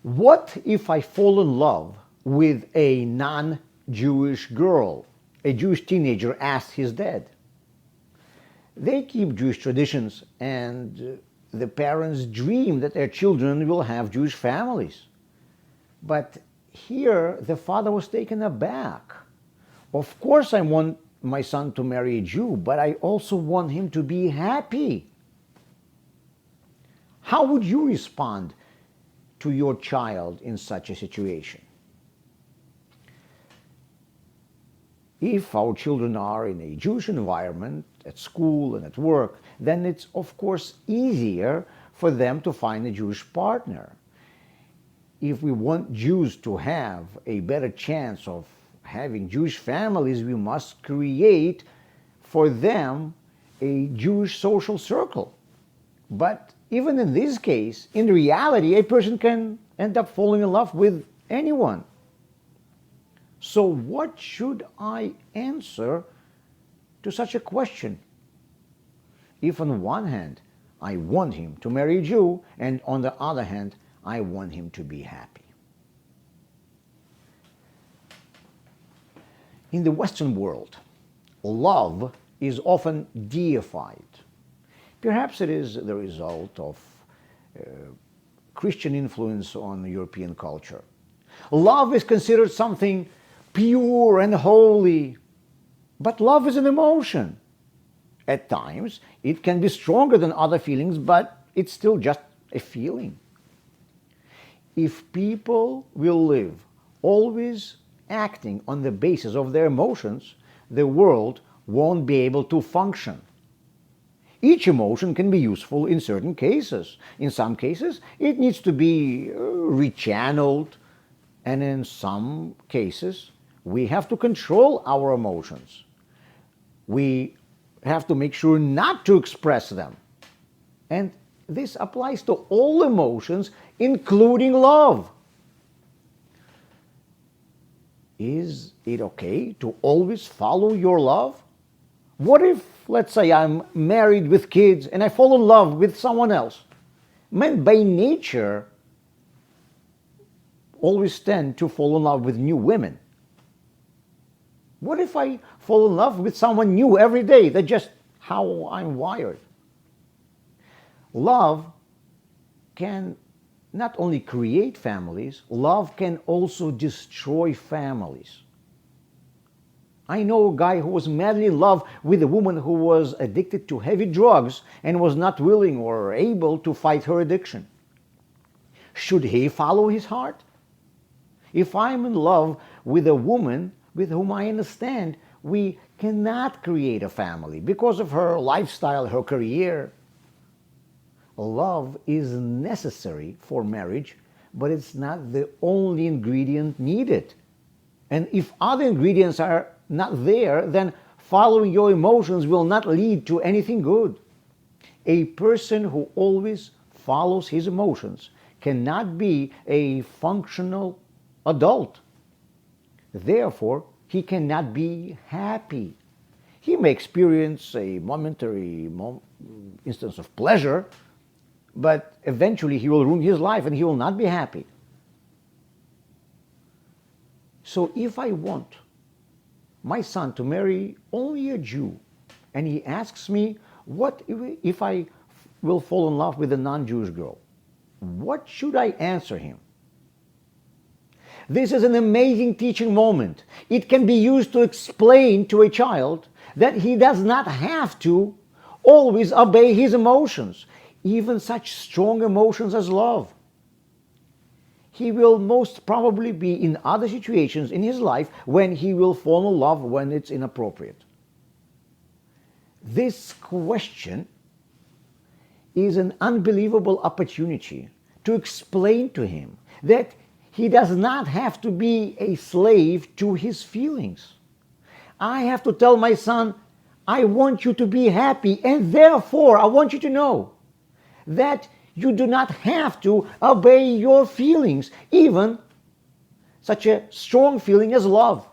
What if I fall in love with a non-Jewish girl? A Jewish teenager asked his dad. They keep Jewish traditions, and the parents dream that their children will have Jewish families. But here, the father was taken aback. Of course, I want my son to marry a Jew, but I also want him to be happy. How would you respond to your child in such a situation? If our children are in a Jewish environment, at school and at work, then it's of course easier for them to find a Jewish partner. If we want Jews to have a better chance of having Jewish families, we must create for them a Jewish social circle. But even in this case, in reality, a person can end up falling in love with anyone. So what should I answer to such a question? If on one hand, I want him to marry a Jew, and on the other hand, I want him to be happy. In the Western world, love is often deified. Perhaps it is the result of Christian influence on European culture. Love is considered something pure and holy, but love is an emotion. At times, it can be stronger than other feelings, but it's still just a feeling. If people will live always acting on the basis of their emotions, the world won't be able to function. Each emotion can be useful in certain cases. In some cases, it needs to be rechanneled, and in some cases, we have to control our emotions. We have to make sure not to express them. And this applies to all emotions, including love. Is it okay to always follow your love? What if, let's say, I'm married with kids and I fall in love with someone else? Men by nature always tend to fall in love with new women. What if I fall in love with someone new every day? That's just how I'm wired. Love can not only create families, love can also destroy families. I know a guy who was madly in love with a woman who was addicted to heavy drugs and was not willing or able to fight her addiction. Should he follow his heart? If I'm in love with a woman with whom I understand we cannot create a family because of her lifestyle, her career, love is necessary for marriage, but it's not the only ingredient needed. And if other ingredients are not there, then following your emotions will not lead to anything good. A person who always follows his emotions cannot be a functional adult. Therefore, he cannot be happy. He may experience a momentary instance of pleasure, but eventually he will ruin his life and he will not be happy. So if I want my son to marry only a Jew, and he asks me, what if I will fall in love with a non-Jewish girl? What should I answer him? This is an amazing teaching moment. It can be used to explain to a child that he does not have to always obey his emotions, even such strong emotions as love. He will most probably be in other situations in his life when he will fall in love when it's inappropriate. This question is an unbelievable opportunity to explain to him that he does not have to be a slave to his feelings. I have to tell my son, I want you to be happy, and therefore I want you to know that you do not have to obey your feelings, even such a strong feeling as love.